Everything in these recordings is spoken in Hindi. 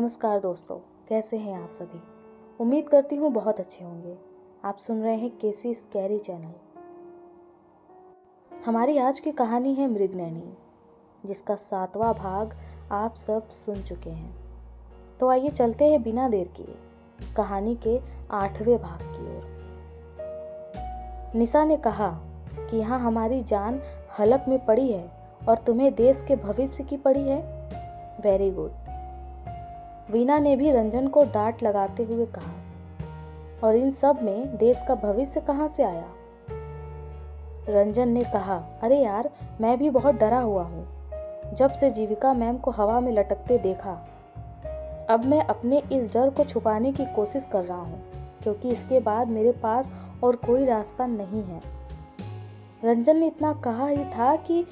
नमस्कार दोस्तों, कैसे हैं आप सभी। उम्मीद करती हूँ बहुत अच्छे होंगे। आप सुन रहे हैं केसी स्कैरी चैनल। हमारी आज की कहानी है मृगनयनी, जिसका 7वां भाग आप सब सुन चुके हैं। तो आइए चलते हैं बिना देर किए कहानी के 8वें भाग की ओर। निशा ने कहा कि यहाँ हमारी जान हलक में पड़ी है और तुम्हें देश के भविष्य की पड़ी है। Very good. वीना ने भी रंजन को डांट लगाते हुए कहा, और इन सब में देश का भविष्य कहाँ से आया। रंजन ने कहा, अरे यार, मैं भी बहुत डरा हुआ हूँ जब से जीविका मैम को हवा में लटकते देखा। अब मैं अपने इस डर को छुपाने की कोशिश कर रहा हूँ, क्योंकि इसके बाद मेरे पास और कोई रास्ता नहीं है। रंजन ने इतना कहा ही था कि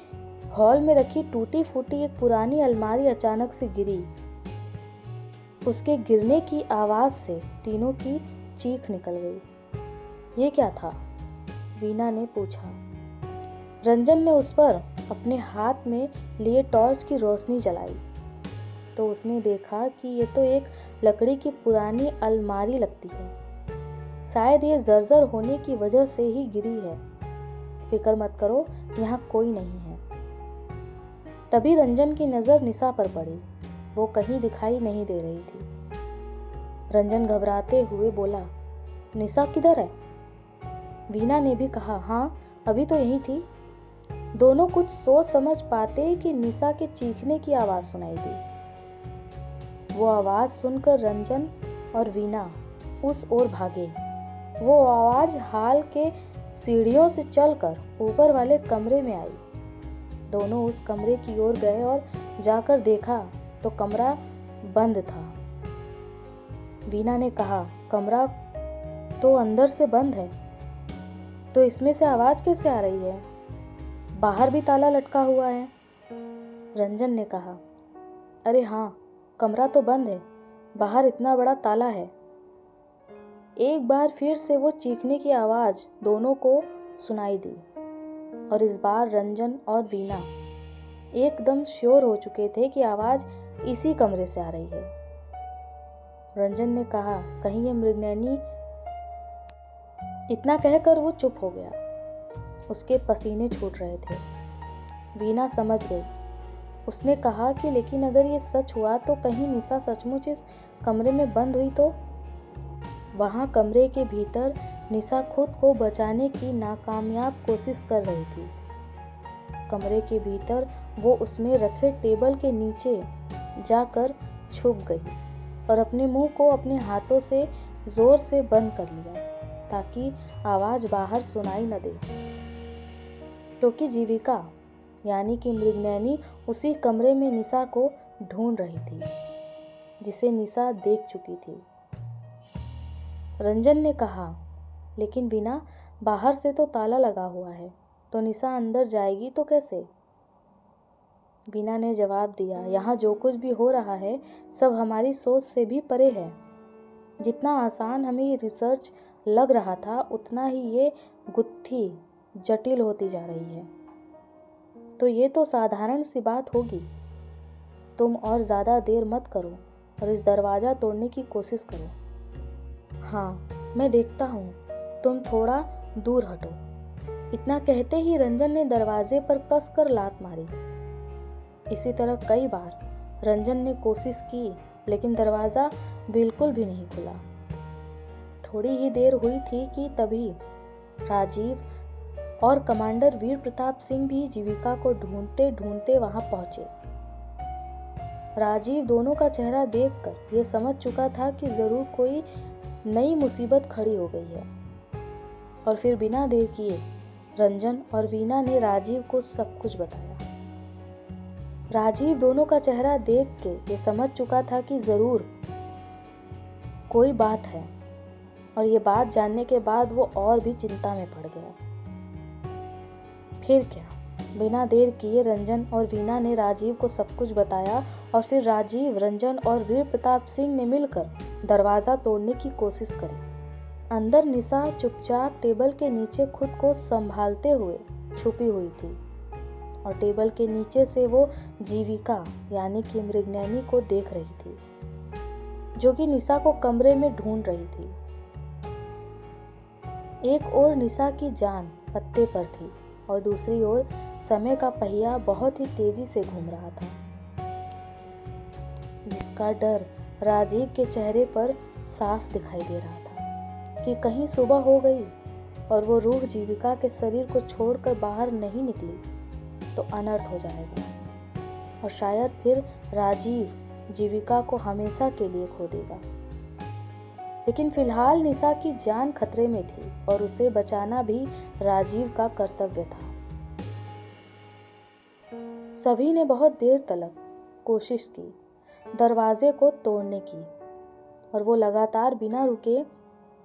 हॉल में रखी टूटी फूटी एक पुरानी अलमारी अचानक से गिरी। उसके गिरने की आवाज से तीनों की चीख निकल गई। ये क्या था? वीना ने पूछा। रंजन ने उस पर अपने हाथ में लिए टॉर्च की रोशनी जलाई तो उसने देखा कि ये तो एक लकड़ी की पुरानी अलमारी लगती है। शायद ये जर्जर होने की वजह से ही गिरी है। फिक्र मत करो, यहाँ कोई नहीं है। तभी रंजन की नजर निशा पर पड़ी। वो कहीं दिखाई नहीं दे रही थी। रंजन घबराते हुए बोला, निशा किधर है? वीना ने भी कहा, हाँ, अभी तो यहीं थी। दोनों कुछ सोच समझ पाते कि निशा के चीखने की आवाज सुनाई दी। वो आवाज सुनकर रंजन और वीना उस ओर भागे। वो आवाज हाल के सीढ़ियों से चलकर ऊपर वाले कमरे में आई। दोनों उस कमरे की ओर गए और जाकर देखा तो कमरा बंद था। वीना ने कहा, कमरा तो अंदर से बंद है, तो इसमें से आवाज कैसे आ रही है? बाहर भी ताला लटका हुआ है। रंजन ने कहा, अरे हाँ, कमरा तो बंद है, बाहर इतना बड़ा ताला है। एक बार फिर से वो चीखने की आवाज दोनों को सुनाई दी, और इस बार रंजन और वीना एकदम श्योर हो चुके थे कि आवाज इसी कमरे से आ रही है। रंजन ने कहा, कहीं ये मृगनयनी। इतना कहकर वो चुप हो गया। उसके पसीने छूट रहे थे। वीना समझ गई। उसने कहा कि लेकिन अगर ये सच हुआ तो कहीं निशा सचमुच इस कमरे में बंद हुई तो? वहां कमरे के भीतर निशा खुद को बचाने की नाकामयाब कोशिश कर रही थी। कमरे के भीतर वो उसमें रखे टेबल के नीचे जाकर छुप गई और अपने मुंह को अपने हाथों से जोर से बंद कर लिया ताकि आवाज बाहर सुनाई न दे। क्योंकि जीविका यानी कि मृगनयनी उसी कमरे में निशा को ढूंढ रही थी, जिसे निशा देख चुकी थी। रंजन ने कहा, लेकिन वीना, बाहर से तो ताला लगा हुआ है, तो निशा अंदर जाएगी तो कैसे? वीना ने जवाब दिया, यहाँ जो कुछ भी हो रहा है सब हमारी सोच से भी परे है। जितना आसान हमें ये रिसर्च लग रहा था, उतना ही ये गुत्थी जटिल होती जा रही है। तो ये तो साधारण सी बात होगी। तुम और ज़्यादा देर मत करो और इस दरवाज़ा तोड़ने की कोशिश करो। हाँ, मैं देखता हूँ, तुम थोड़ा दूर हटो। इतना कहते ही रंजन ने दरवाजे पर कसकर लात मारी। इसी तरह कई बार रंजन ने कोशिश की, लेकिन दरवाज़ा बिल्कुल भी नहीं खुला। थोड़ी ही देर हुई थी कि तभी राजीव और कमांडर वीर प्रताप सिंह भी जीविका को ढूंढते ढूंढते वहां पहुंचे। राजीव दोनों का चेहरा देखकर ये समझ चुका था कि जरूर कोई नई मुसीबत खड़ी हो गई है, और फिर बिना देर किए रंजन और वीना ने राजीव को सब कुछ बताया। राजीव दोनों का चेहरा देख के ये समझ चुका था कि जरूर कोई बात है, और ये बात जानने के बाद वो और भी चिंता में पड़ गया। फिर क्या, बिना देर किए रंजन और वीना ने राजीव को सब कुछ बताया, और फिर राजीव, रंजन और वीर प्रताप सिंह ने मिलकर दरवाज़ा तोड़ने की कोशिश करी। अंदर निशा चुपचाप टेबल के नीचे खुद को संभालते हुए छुपी हुई थी, और टेबल के नीचे से वो जीविका यानी कि मृगनयनी को देख रही थी। जो कि निशा को कमरे में ढूंढ रही थी। एक ओर निशा की जान पत्ते पर थी और दूसरी ओर समय का पहिया बहुत ही तेजी से घूम रहा था, जिसका डर राजीव के चेहरे पर साफ दिखाई दे रहा था कि कहीं सुबह हो गई और वो रूह जीविका के शरीर को छोड़कर बाहर नहीं निकली तो अनर्थ हो जाएगा और शायद फिर राजीव जीविका को हमेशा के लिए खो देगा। लेकिन फिलहाल निशा की जान खतरे में थी और उसे बचाना भी राजीव का कर्तव्य था। सभी ने बहुत देर तक कोशिश की दरवाजे को तोड़ने की और वो लगातार बिना रुके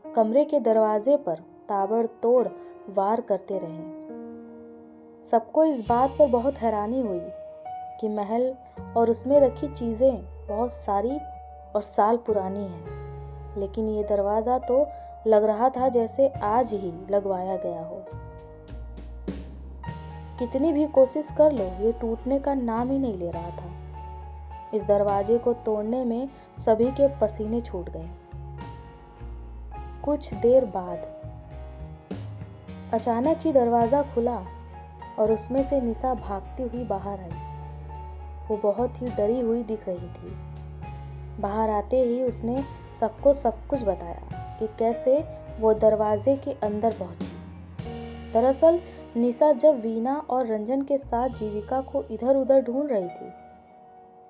कमरे के दरवाजे पर ताबड़तोड़ वार करते रहे। सबको इस बात पर बहुत हैरानी हुई कि महल और उसमें रखी चीजें बहुत सारी और साल पुरानी हैं, लेकिन ये दरवाजा तो लग रहा था जैसे आज ही लगवाया गया हो। कितनी भी कोशिश कर लो ये टूटने का नाम ही नहीं ले रहा था। इस दरवाजे को तोड़ने में सभी के पसीने छूट गए। कुछ देर बाद अचानक ही दरवाजा खुला और उसमें से निशा भागती हुई बाहर आई। वो बहुत ही डरी हुई दिख रही थी। बाहर आते ही उसने सबको सब कुछ बताया कि कैसे वो दरवाजे के अंदर पहुंची। दरअसल निशा जब वीना और रंजन के साथ जीविका को इधर उधर ढूंढ रही थी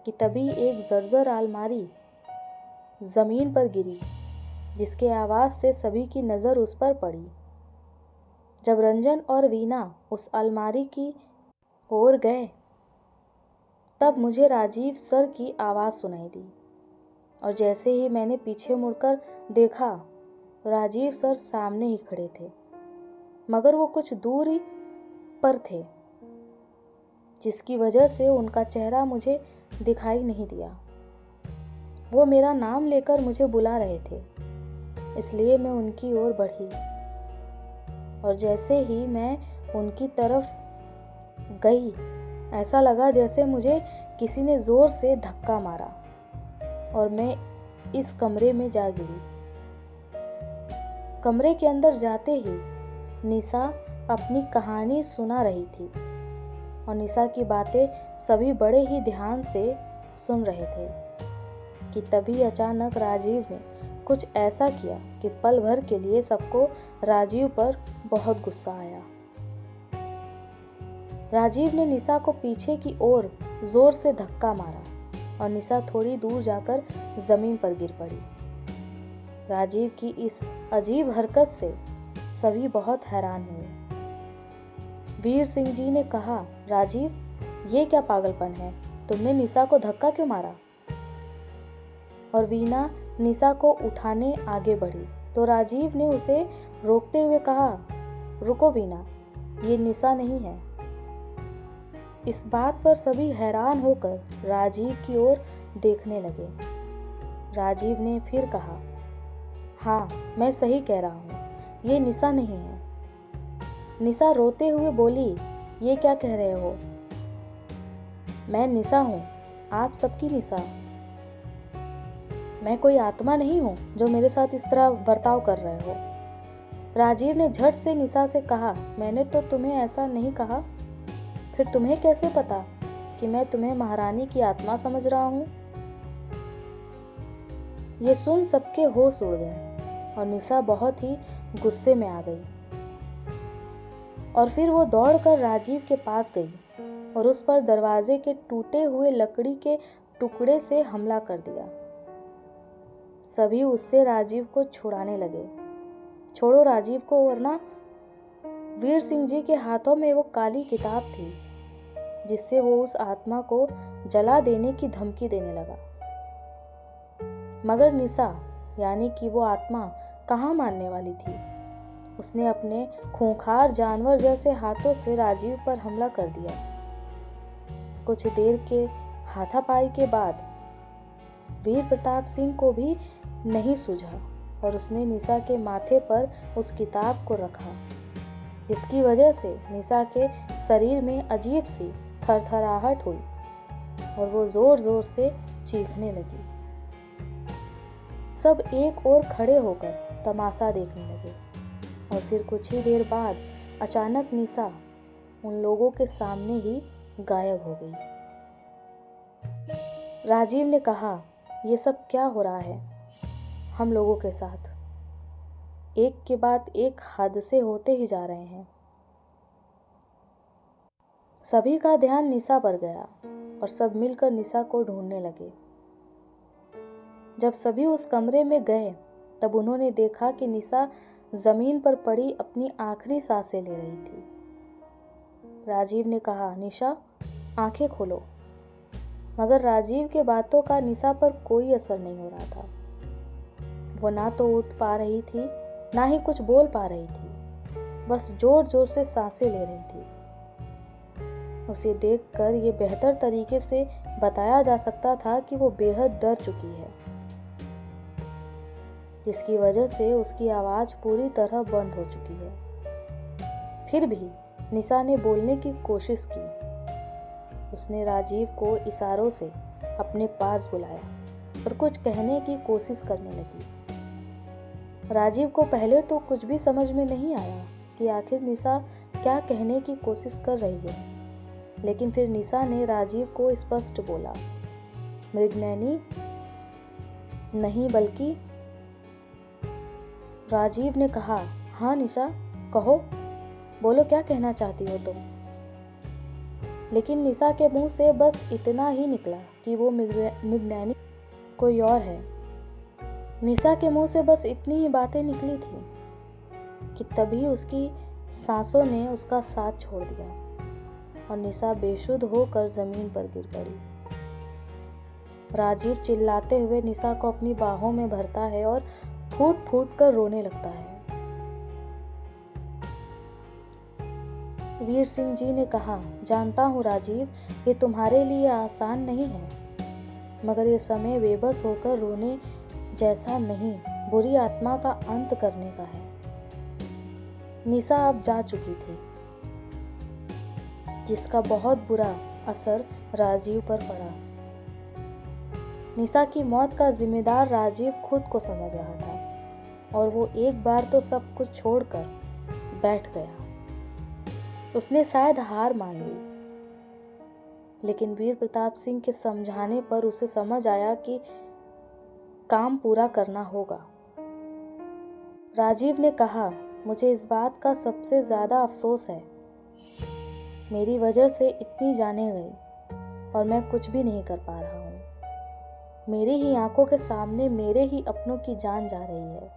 कि तभी एक जर्जर अलमारी जमीन पर गिरी, जिसके आवाज से सभी की नजर उस पर पड़ी। जब रंजन और वीना उस अलमारी की ओर गए तब मुझे राजीव सर की आवाज सुनाई दी और जैसे ही मैंने पीछे मुड़कर देखा राजीव सर सामने ही खड़े थे, मगर वो कुछ दूरी पर थे, जिसकी वजह से उनका चेहरा मुझे दिखाई नहीं दिया। वो मेरा नाम लेकर मुझे बुला रहे थे, इसलिए मैं उनकी ओर बढ़ी और जैसे ही मैं उनकी तरफ गई ऐसा लगा जैसे मुझे किसी ने जोर से धक्का मारा और मैं इस कमरे में जा गिरी। कमरे के अंदर जाते ही निशा अपनी कहानी सुना रही थी और निशा की बातें सभी बड़े ही ध्यान से सुन रहे थे कि तभी अचानक राजीव ने कुछ ऐसा किया कि पल भर के लिए सबको राजीव पर बहुत गुस्सा आया। राजीव ने निशा को पीछे की ओर जोर से धक्का मारा और निशा थोड़ी दूर जाकर जमीन पर गिर पड़ी। राजीव की इस अजीब हरकत से सभी बहुत हैरान हुए। वीर सिंह जी ने कहा, राजीव, ये क्या पागलपन है? तुमने निशा को धक्का क्यों मारा? और वीना निशा को उठाने आगे बढ़ी तो राजीव ने उसे रोकते हुए कहा, रुको वीना, ये निशा नहीं है। इस बात पर सभी हैरान होकर राजीव की ओर देखने लगे। राजीव ने फिर कहा, हाँ, मैं सही कह रहा हूँ, ये निशा नहीं है। निशा रोते हुए बोली, ये क्या कह रहे हो? मैं निशा हूँ, आप सबकी निशा। मैं कोई आत्मा नहीं हूँ जो मेरे साथ इस तरह बर्ताव कर रहे हो। राजीव ने झट से निशा से कहा, मैंने तो तुम्हें ऐसा नहीं कहा। फिर तुम्हें कैसे पता कि मैं तुम्हें महारानी की आत्मा समझ रहा हूँ? ये सुन सबके होश उड़ गए और निशा बहुत ही गुस्से में आ गई और फिर वो दौड़कर राजीव के पास गई और उस पर दरवाजे के टूटे हुए लकड़ी के टुकड़े से हमला कर दिया। सभी उससे राजीव को छुड़ाने लगे। छोड़ो राजीव को, वरना। वीर सिंह जी के हाथों में वो काली किताब थी जिससे वो उस आत्मा को जला देने की धमकी देने लगा। मगर निशा यानी कि वो आत्मा कहाँ मानने वाली थी। उसने अपने खूंखार जानवर जैसे हाथों से राजीव पर हमला कर दिया। कुछ देर के हाथापाई के बाद वीर प्रताप सिंह को भी नहीं सूझा और उसने निशा के माथे पर उस किताब को रखा, जिसकी वजह से निशा के शरीर में अजीब सी थरथराहट हुई और वो जोर जोर से चीखने लगी। सब एक ओर खड़े होकर तमाशा देखने लगे। और फिर कुछ ही देर बाद अचानक निशा उन लोगों के सामने ही गायब हो गई। राजीव ने कहा, ये सब क्या हो रहा है हम लोगों के साथ? एक के बाद एक हादसे होते ही जा रहे हैं। सभी का ध्यान निशा पर गया और सब मिलकर निशा को ढूंढने लगे। जब सभी उस कमरे में गए तब उन्होंने देखा कि निशा जमीन पर पड़ी अपनी आखिरी सांसें ले रही थी। राजीव ने कहा, निशा आंखें खोलो। मगर राजीव के बातों का निशा पर कोई असर नहीं हो रहा था। वो ना तो उठ पा रही थी, ना ही कुछ बोल पा रही थी, बस जोर जोर से सांसें ले रही थी। उसे देखकर ये बेहतर तरीके से बताया जा सकता था कि वो बेहद डर चुकी है, जिसकी वजह से उसकी आवाज पूरी तरह बंद हो चुकी है। फिर भी निशा ने बोलने की कोशिश की। उसने राजीव को इशारों से अपने पास बुलाया और कुछ कहने की कोशिश करने लगी। राजीव को पहले तो कुछ भी समझ में नहीं आया कि आखिर निशा क्या कहने की कोशिश कर रही है, लेकिन फिर निशा ने राजीव को स्पष्ट बोला, मृगनयनी नहीं बल्कि। राजीव ने कहा, हाँ निशा कहो, बोलो क्या कहना चाहती हो तुम। लेकिन निशा के मुंह से बस इतना ही निकला कि वो मृगनयनी कोई और है। निशा के मुंह से बस इतनी ही बातें निकली थी कि तभी उसकी सांसों ने उसका साथ छोड़ दिया और निशा बेसुध होकर जमीन पर गिर पड़ी। राजीव चिल्लाते हुए निशा को अपनी बाहों में भरता है और फूट फूट कर रोने लगता है। वीर सिंह जी ने कहा, जानता हूँ राजीव, ये तुम्हारे लिए आसान नहीं है, मगर ये समय बेबस होकर रोने जैसा नहीं, बुरी आत्मा का अंत करने का है। निशा अब जा चुकी थी, जिसका बहुत बुरा असर राजीव पर पड़ा। निशा की मौत का जिम्मेदार राजीव खुद को समझ रहा था और वो एक बार तो सब कुछ छोड़कर बैठ गया। उसने शायद हार मान ली, लेकिन वीर प्रताप सिंह के समझाने पर उसे समझ आया कि काम पूरा करना होगा। राजीव ने कहा, मुझे इस बात का सबसे ज्यादा अफसोस है। मेरी वजह से इतनी जानें गई और मैं कुछ भी नहीं कर पा रहा हूँ। मेरी ही आंखों के सामने मेरे ही अपनों की जान जा रही है।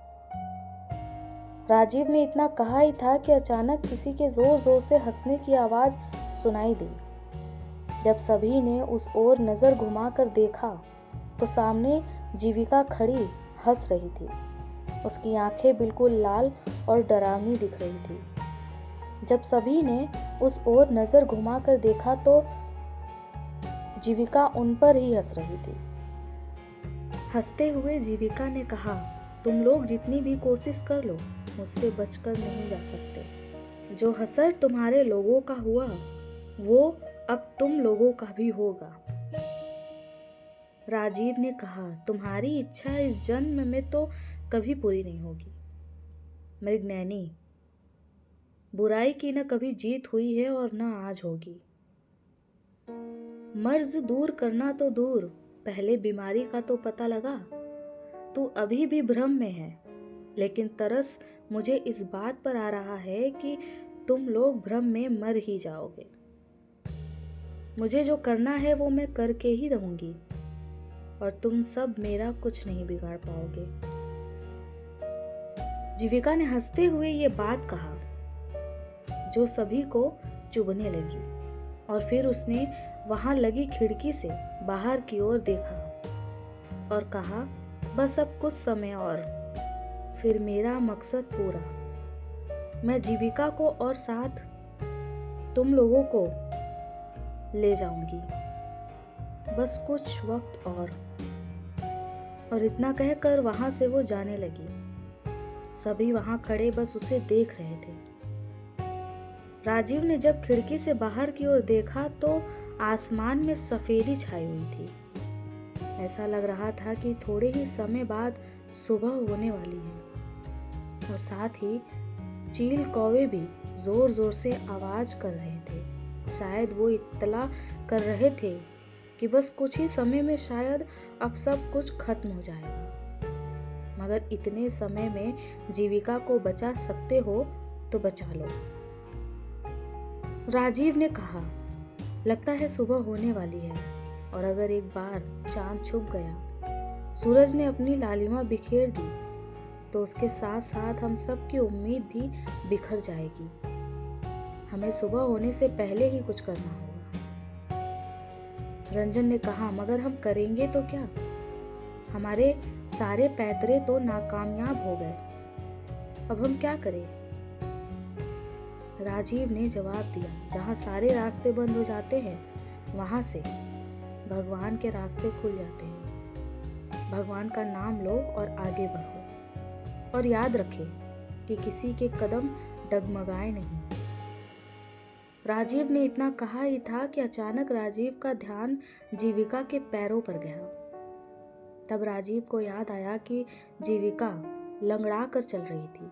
राजीव ने इतना कहा ही था कि अचानक किसी के जोर जोर से हंसने की आवाज सुनाई दी। जब सभी ने उस ओर नजर घुमाकर देखा तो सामने जीविका खड़ी हंस रही थी। उसकी आंखें बिल्कुल लाल और डरावनी दिख रही थी। जब सभी ने उस ओर नजर घुमाकर देखा तो जीविका उन पर ही हंस रही थी। हंसते हुए जीविका ने कहा, तुम लोग जितनी भी कोशिश कर लो, मुझसे बचकर नहीं जा सकते। जो असर तुम्हारे लोगों का हुआ वो अब तुम लोगों का भी होगा। राजीव ने कहा, तुम्हारी इच्छा इस जन्म में तो कभी पूरी नहीं होगी मृगनयनी। बुराई की न कभी जीत हुई है और न आज होगी। मर्ज दूर करना तो दूर, पहले बीमारी का तो पता लगा। तू अभी भी भ्रम में है, लेकिन तरस मुझे इस बात पर आ रहा है कि तुम लोग भ्रम में मर ही जाओगे। मुझे जो करना है वो मैं करके ही रहूंगी और तुम सब मेरा कुछ नहीं बिगाड़ पाओगे। जीविका ने हंसते हुए ये बात कहा जो सभी को चुभने लगी और फिर उसने वहां लगी खिड़की से बाहर की ओर देखा और कहा, बस अब कुछ समय और फिर मेरा मकसद पूरा। मैं जीविका को और साथ तुम लोगों को ले जाऊंगी, बस कुछ वक्त और इतना कहकर वहां से वो जाने लगी। सभी वहां खड़े बस उसे देख रहे थे। राजीव ने जब खिड़की से बाहर की ओर देखा तो आसमान में सफेदी छाई हुई थी। ऐसा लग रहा था कि थोड़े ही समय बाद सुबह होने वाली है। और साथ ही चील कौवे भी जोर जोर से आवाज कर रहे थे। शायद वो इत्तला कर रहे थे कि बस कुछ ही समय में शायद अब सब कुछ खत्म हो जाएगा, मगर इतने समय में जीविका को बचा सकते हो तो बचा लो। राजीव ने कहा, लगता है सुबह होने वाली है, और अगर एक बार चांद छुप गया, सूरज ने अपनी लालिमा बिखेर दी, तो उसके साथ साथ हम सब की उम्मीद भी बिखर जाएगी। हमें सुबह होने से पहले ही कुछ करना होगा। रंजन ने कहा, मगर हम करेंगे तो क्या? हमारे सारे पैतरे तो नाकामयाब हो गए, अब हम क्या करें? राजीव ने जवाब दिया, जहाँ सारे रास्ते बंद हो जाते हैं, वहां से भगवान के रास्ते खुल जाते हैं। भगवान का नाम लो और आगे बढ़ो, और याद रखें कि किसी के कदम डगमगाए नहीं। राजीव ने इतना कहा ही था कि अचानक राजीव का ध्यान जीविका के पैरों पर गया। तब राजीव को याद आया कि जीविका लंगड़ा कर चल रही थी।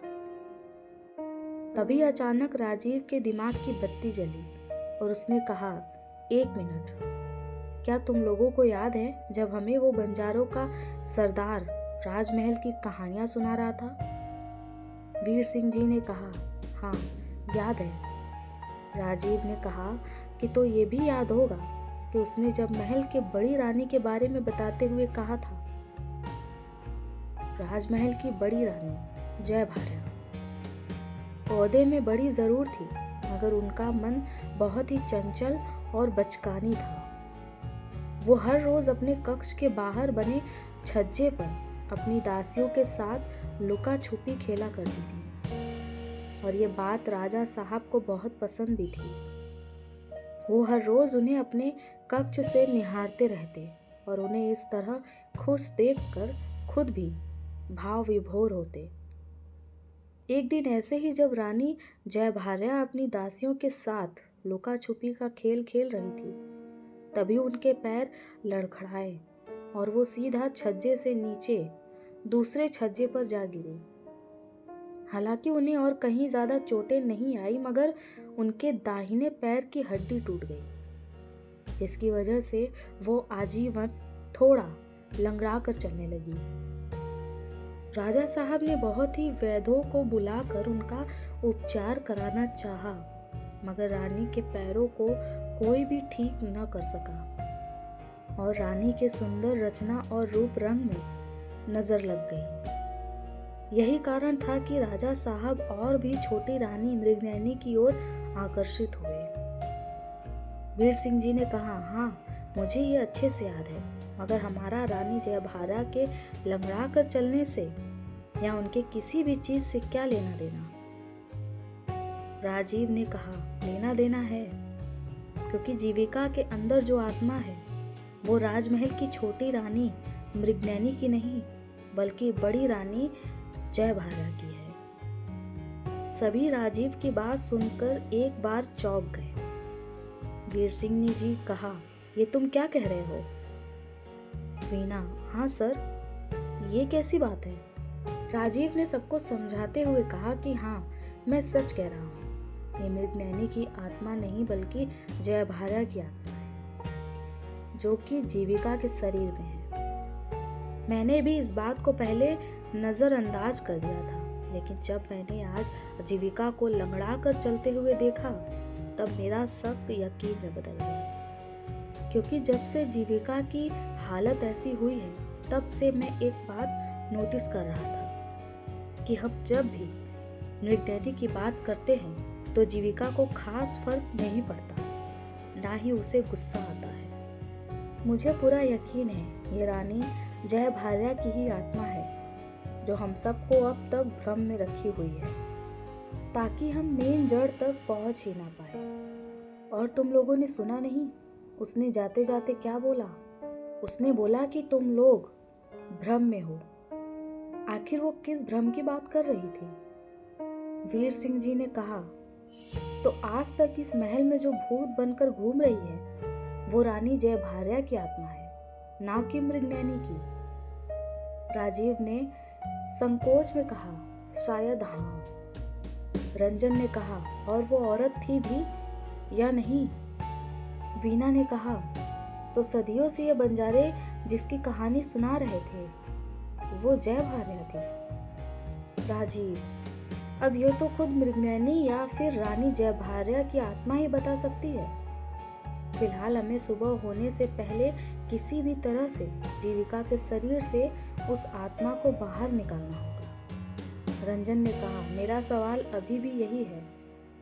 तभी अचानक राजीव के दिमाग की बत्ती जली और उसने कहा, एक मिनट, क्या तुम लोगों को याद है जब हमें वो बंजारों का सरदार राजमहल की कहानियां सुना रहा था? वीर सिंह जी ने कहा, हाँ याद है। राजीव ने कहा कि तो ये भी याद होगा कि उसने जब महल के बड़ी रानी के बारे में बताते हुए कहा था, राजमहल की बड़ी रानी जय भार्या ओहदे में बड़ी जरूर थी, मगर उनका मन बहुत ही चंचल और बचकानी था। वो हर रोज अपने कक्ष के बाहर बने छज्जे पर अपनी दासियों के साथ लुका छुपी खेला करती थी, और ये बात राजा साहब को बहुत पसंद भी थी। वो हर रोज उन्हें अपने कक्ष से निहारते रहते और उन्हें इस तरह खुश देखकर खुद भी भाव विभोर होते। एक दिन ऐसे ही जब रानी जय भार्या अपनी दासियों के साथ लुका छुपी का खेल खेल रही थी, तभी उनके पैर लड़खड़ाए और वो सीधा छज्जे से नीचे दूसरे छज्जे पर जा गिरी। हालांकि उन्हें और कहीं ज्यादा चोटें नहीं आई, मगर उनके दाहिने पैर की हड्डी टूट गई, जिसकी वजह से वो आजीवन थोड़ा लंगड़ा कर चलने लगी। राजा साहब ने बहुत ही वैद्यों को बुलाकर उनका उपचार कराना चाहा, मगर रानी के पैरों को कोई भी ठीक न कर सका और रानी के सुंदर रचना और रूप रंग में नजर लग गई। यही कारण था कि राजा साहब और भी छोटी रानी मृगनयनी की ओर आकर्षित हुए। वीर सिंह जी ने कहा, हाँ मुझे ये अच्छे से याद है, मगर हमारा रानी जय भार्या के लंगड़ा कर चलने से या उनके किसी भी चीज से क्या लेना देना? राजीव ने कहा, लेना देना है, क्योंकि जीविका के अंदर जो आत्मा है वो राजमहल की छोटी रानी मृगनयनी की नहीं, बल्कि बड़ी रानी जय भार्या की है। सभी राजीव की बात सुनकर एक बार चौंक गए। वीर सिंह ने जी कहा, ये तुम क्या कह रहे हो? वीना, हाँ सर, ये कैसी बात है? राजीव ने सबको समझाते हुए कहा कि हाँ मैं सच कह रहा हूँ, ये मृगनयनी की आत्मा नहीं बल्कि जय भार्या की आत्मा है, जो कि जीविका के शरीर में है। मैंने भी इस बात को पहले नजरअंदाज कर दिया था, लेकिन जब मैंने आज जीविका को लंगड़ा कर चलते हुए देखा, तब मेरा शक यकीन में बदल गया। क्योंकि जब से जीविका की हालत ऐसी हुई है, तब से मैं एक बात नोटिस कर रहा था कि हम जब भी मृगनयनी की बात करते हैं तो जीविका को खास फर्क नहीं पड़ता, ना ही उसे गुस्सा आता है। मुझे पूरा यकीन है ये रानी जय भार्या की ही आत्मा है, जो हम सबको अब तक भ्रम में रखी हुई है, ताकि हम मेन जड़ तक पहुंच ही ना पाए। और तुम लोगों ने सुना नहीं, उसने जाते जाते क्या बोला? उसने बोला कि तुम लोग भ्रम में हो। आखिर वो किस भ्रम की बात कर रही थी? वीर सिंह जी ने कहा, तो आज तक इस महल में जो भूत बनकर घूम रही है वो रानी जय भार्या की आत्मा है, ना कि मृगनयनी की। राजीव ने संकोच में कहा, शायद हाँ। रंजन ने कहा, और वो औरत थी भी या नहीं? वीना ने कहा, तो सदियों से ये बंजारे जिसकी कहानी सुना रहे थे, वो जय भार्या थी। राजीव, अब ये तो खुद मृगनयनी या फिर रानी जय भार्या की आत्मा ही बता सकती है। फिलहाल हमें सुबह होने से पहले किसी भी तरह से जीविका के शरीर से उस आत्मा को बाहर निकालना होगा। रंजन ने कहा, मेरा सवाल अभी भी यही है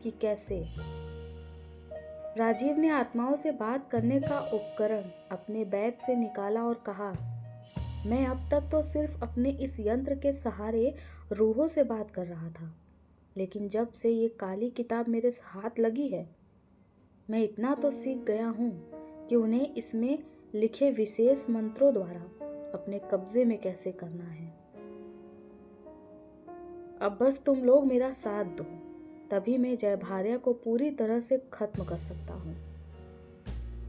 कि कैसे। राजीव ने आत्माओं से बात करने का उपकरण अपने बैग से निकाला और कहा, मैं अब तक तो सिर्फ अपने इस यंत्र के सहारे रूहों से बात कर रहा था, लेकिन जब से ये काली किताब मेरे हाथ लगी है, मैं इतना तो सीख गया हूँ कि उन्हें इसमें लिखे विशेष मंत्रों द्वारा अपने कब्जे में कैसे करना है। अब बस तुम लोग मेरा साथ दो, तभी मैं जय भार्या को पूरी तरह से खत्म कर सकता हूँ।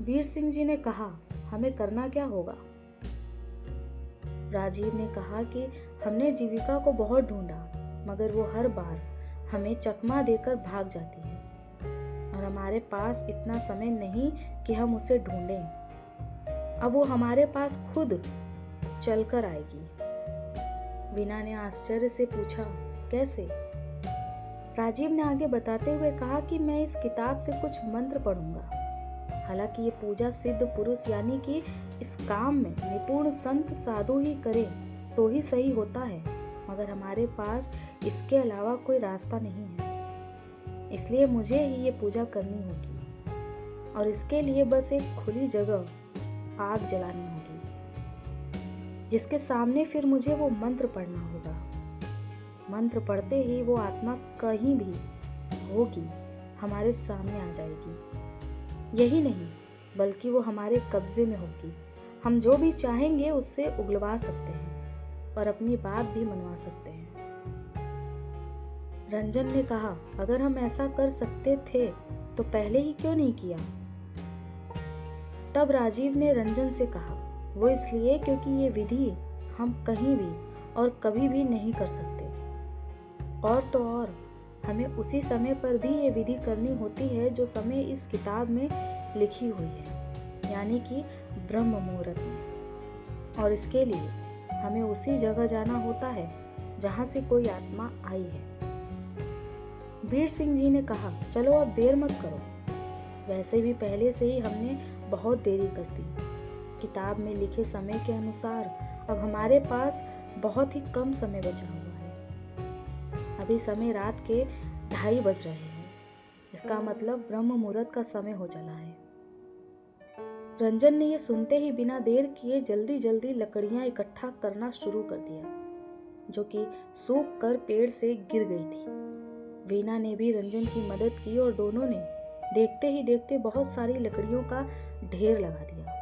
वीर सिंह जी ने कहा, हमें करना क्या होगा? राजीव ने कहा कि हमने जीविका को बहुत ढूंढा, मगर वो हर बार हमें चकमा देकर भाग जाती है और हमारे पास इतना समय नहीं कि हम उसे ढूंढें। अब वो हमारे पास खुद चलकर आएगी। वीना ने आश्चर्य से पूछा, कैसे? राजीव ने आगे बताते हुए कहा कि मैं इस किताब से कुछ मंत्र पढ़ूंगा। हालांकि ये पूजा सिद्ध पुरुष यानी कि इस काम में निपुण संत साधु ही करे तो ही सही होता है, मगर हमारे पास इसके अलावा कोई रास्ता नहीं है। इसलिए मुझे ही ये पूजा करनी होगी और इसके लिए बस एक खुली जगह आग जलानी होगी, जिसके सामने फिर मुझे वो मंत्र पढ़ना होगा। मंत्र पढ़ते ही वो आत्मा कहीं भी होगी हमारे सामने आ जाएगी। यही नहीं, बल्कि वो हमारे कब्जे में होगी। हम जो भी चाहेंगे उससे उगलवा सकते हैं और अपनी बात भी मनवा सकते हैं। रंजन ने कहा, अगर हम ऐसा कर सकते थे तो पहले ही क्यों नहीं किया? तब राजीव ने रंजन से कहा, वो इसलिए क्योंकि ये विधि हम कहीं भी और कभी भी नहीं कर सकते। और तो और हमें उसी समय पर भी ये विधि करनी होती है जो समय इस किताब में लिखी हुई है, यानी कि ब्रह्म मुहूर्त में। और इसके लिए हमें उसी जगह जाना होता है जहाँ से कोई आत्मा आई है। वीर सिंह जी ने कहा, चलो अब देर मत करो। वैसे भी पहले से ही हमने बहुत देरी कर दी। किताब में लिखे समय के अनुसार अब हमारे पास बहुत ही कम समय बचा हुआ है। अभी समय रात के 2:30 बज रहे हैं। इसका मतलब ब्रह्म मुहूर्त का समय हो चला है। रंजन ने यह सुनते ही बिना देर किए जल्दी जल्दी लकड़ियां इकट्ठा करना शुरू कर दिया, जो कि सूख कर पेड़ से गिर गई थी। वीना ने भी रंजन की मदद की और दोनों ने देखते ही देखते बहुत सारी लकड़ियों का ढेर लगा दिया।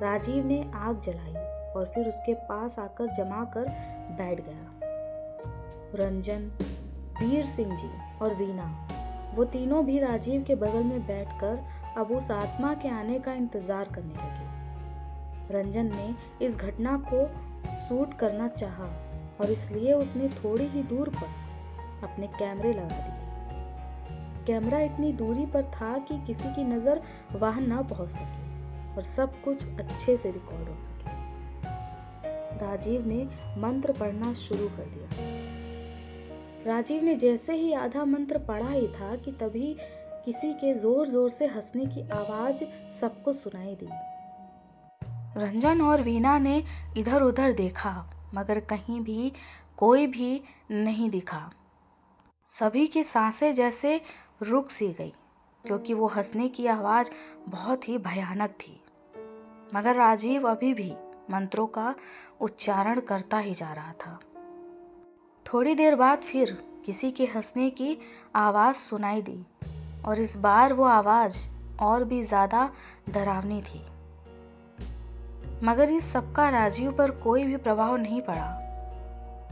राजीव ने आग जलाई और फिर उसके पास आकर जमा कर बैठ गया। रंजन, वीर सिंह जी और वीना, वो तीनों भी राजीव के बगल में बैठकर अब उस आत्मा के आने का इंतजार करने लगे। रंजन ने इस घटना को शूट करना चाहा और इसलिए उसने थोड़ी ही दूर पर अपने कैमरे लगा दिए। कैमरा इतनी दूरी पर था कि किसी की नजर वहां न पहुंच सके और सब कुछ अच्छे से रिकॉर्ड हो सके। राजीव ने मंत्र पढ़ना शुरू कर दिया। राजीव ने जैसे ही आधा मंत्र पढ़ा ही था कि तभी किसी के जोर जोर से हंसने की आवाज सबको सुनाई दी। रंजन और वीना ने इधर उधर देखा, मगर कहीं भी कोई भी नहीं दिखा। सभी की सांसें जैसे रुक सी गई, क्योंकि वो हंसने की आवाज बहुत ही भयानक थी। मगर राजीव अभी भी मंत्रों का उच्चारण करता ही जा रहा था। थोड़ी देर बाद फिर किसी के हंसने की आवाज सुनाई दी और इस बार वो आवाज और भी ज्यादा डरावनी थी। मगर इस सबका राजीव पर कोई भी प्रभाव नहीं पड़ा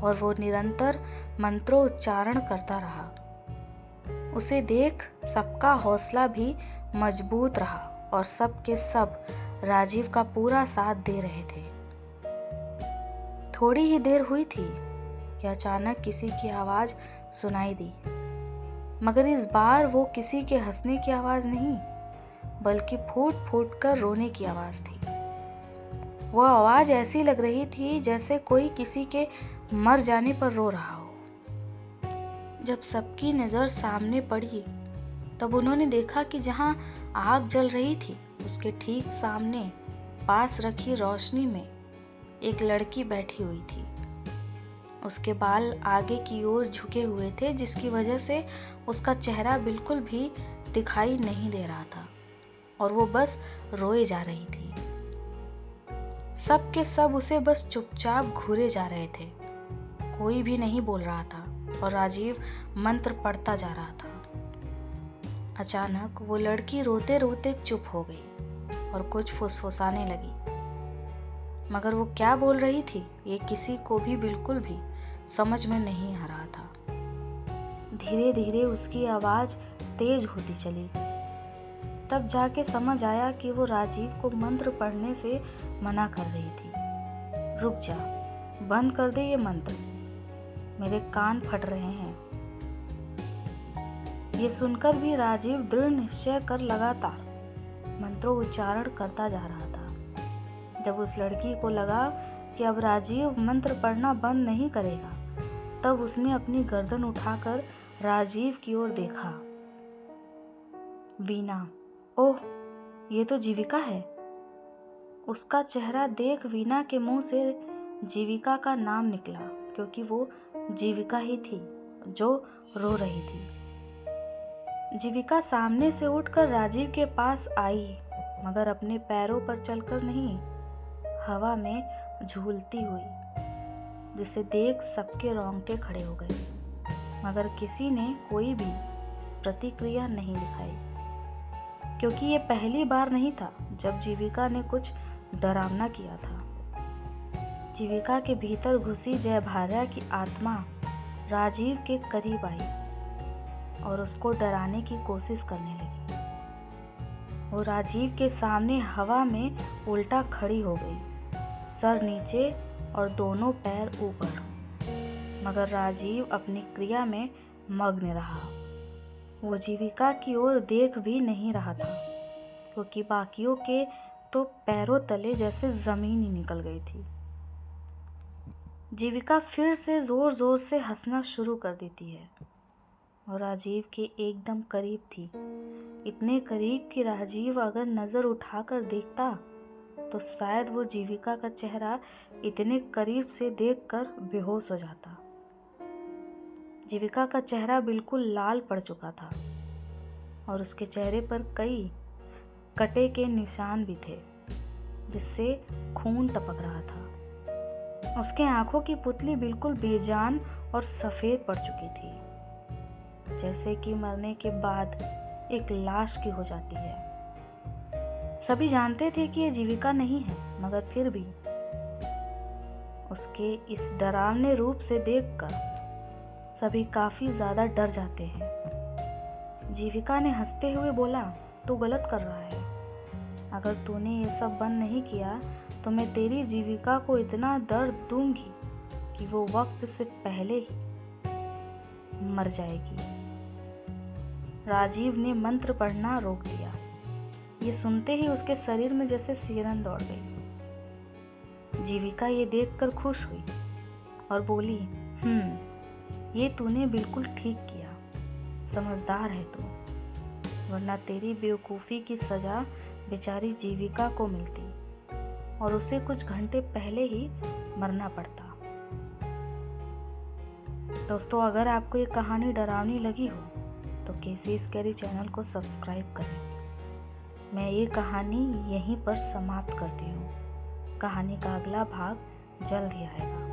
और वो निरंतर मंत्रों उच्चारण करता रहा। उसे देख सबका हौसला भी मजबूत रहा और सब के सब राजीव का पूरा साथ दे रहे थे। थोड़ी ही देर हुई थी कि अचानक किसी की आवाज़ सुनाई दी, मगर इस बार वो किसी के हंसने की आवाज़ नहीं, बल्कि फूट फूट कर रोने की आवाज़ थी। वो आवाज़ ऐसी लग रही थी जैसे कोई किसी के मर जाने पर रो रहा हो। जब सबकी नज़र सामने पड़ी तब उन्होंने देखा कि जहाँ आग जल रही थी उसके ठीक सामने पास रखी रोशनी में एक लड़की बैठी हुई थी। उसके बाल आगे की ओर झुके हुए थे, जिसकी वजह से उसका चेहरा बिल्कुल भी दिखाई नहीं दे रहा था और वो बस रोए जा रही थी। सब के सब उसे बस चुपचाप घूरे जा रहे थे, कोई भी नहीं बोल रहा था और राजीव मंत्र पढ़ता जा रहा था। अचानक वो लड़की रोते रोते चुप हो गई और कुछ फुसफुसाने लगी, मगर वो क्या बोल रही थी ये किसी को भी बिल्कुल भी समझ में नहीं आ रहा था। धीरे धीरे उसकी आवाज़ तेज होती चली गई। तब जाके समझ आया कि वो राजीव को मंत्र पढ़ने से मना कर रही थी। रुक जा, बंद कर दे ये मंत्र, मेरे कान फट रहे हैं। ये सुनकर भी राजीव दृढ़ निश्चय कर लगातार मंत्रोच्चारण करता जा रहा था। जब उस लड़की को लगा कि अब राजीव मंत्र पढ़ना बंद नहीं करेगा, तब उसने अपनी गर्दन उठाकर राजीव की ओर देखा। वीना, ओह, ये तो जीविका है। उसका चेहरा देख वीना के मुंह से जीविका का नाम निकला, क्योंकि वो जीविका ही थी जो रो रही थी। जीविका सामने से उठकर राजीव के पास आई, मगर अपने पैरों पर चलकर नहीं, हवा में झूलती हुई, जिसे देख सबके रोंगटे खड़े हो गए, मगर किसी ने कोई भी प्रतिक्रिया नहीं दिखाई, क्योंकि ये पहली बार नहीं था जब जीविका ने कुछ डरावना किया था। जीविका के भीतर घुसी जयभार्या की आत्मा राजीव के करीब आई और उसको डराने की कोशिश करने लगी। वो राजीव के सामने हवा में उल्टा खड़ी हो गई, सर नीचे और दोनों पैर ऊपर, मगर राजीव अपनी क्रिया में मग्न रहा। वो जीविका की ओर देख भी नहीं रहा था, क्योंकि बाकियों के तो पैरों तले जैसे जमीन ही निकल गई थी। जीविका फिर से जोर जोर से हंसना शुरू कर देती है और राजीव के एकदम करीब थी, इतने करीब कि राजीव अगर नज़र उठाकर देखता तो शायद वो जीविका का चेहरा इतने करीब से देखकर बेहोश हो जाता। जीविका का चेहरा बिल्कुल लाल पड़ चुका था और उसके चेहरे पर कई कटे के निशान भी थे, जिससे खून टपक रहा था। उसके आंखों की पुतली बिल्कुल बेजान और सफ़ेद पड़ चुकी थी, जैसे कि मरने के बाद एक लाश की हो जाती है। सभी जानते थे कि ये जीविका नहीं है, मगर फिर भी उसके इस डरावने रूप से देखकर सभी काफ़ी ज़्यादा डर जाते हैं। जीविका ने हंसते हुए बोला, तू गलत कर रहा है। अगर तूने ये सब बंद नहीं किया तो मैं तेरी जीविका को इतना दर्द दूंगी कि वो वक्त से पहले ही मर जाएगी। राजीव ने मंत्र पढ़ना रोक दिया। ये सुनते ही उसके शरीर में जैसे सिहरन दौड़ गई। जीविका ये देखकर खुश हुई और बोली, ये तूने बिल्कुल ठीक किया, समझदार है तू, वरना तेरी बेवकूफ़ी की सज़ा बेचारी जीविका को मिलती और उसे कुछ घंटे पहले ही मरना पड़ता। दोस्तों, अगर आपको ये कहानी डरावनी लगी हो तो केसी स्कैरी चैनल को सब्सक्राइब करें। मैं ये कहानी यहीं पर समाप्त करती हूँ। कहानी का अगला भाग जल्द ही आएगा।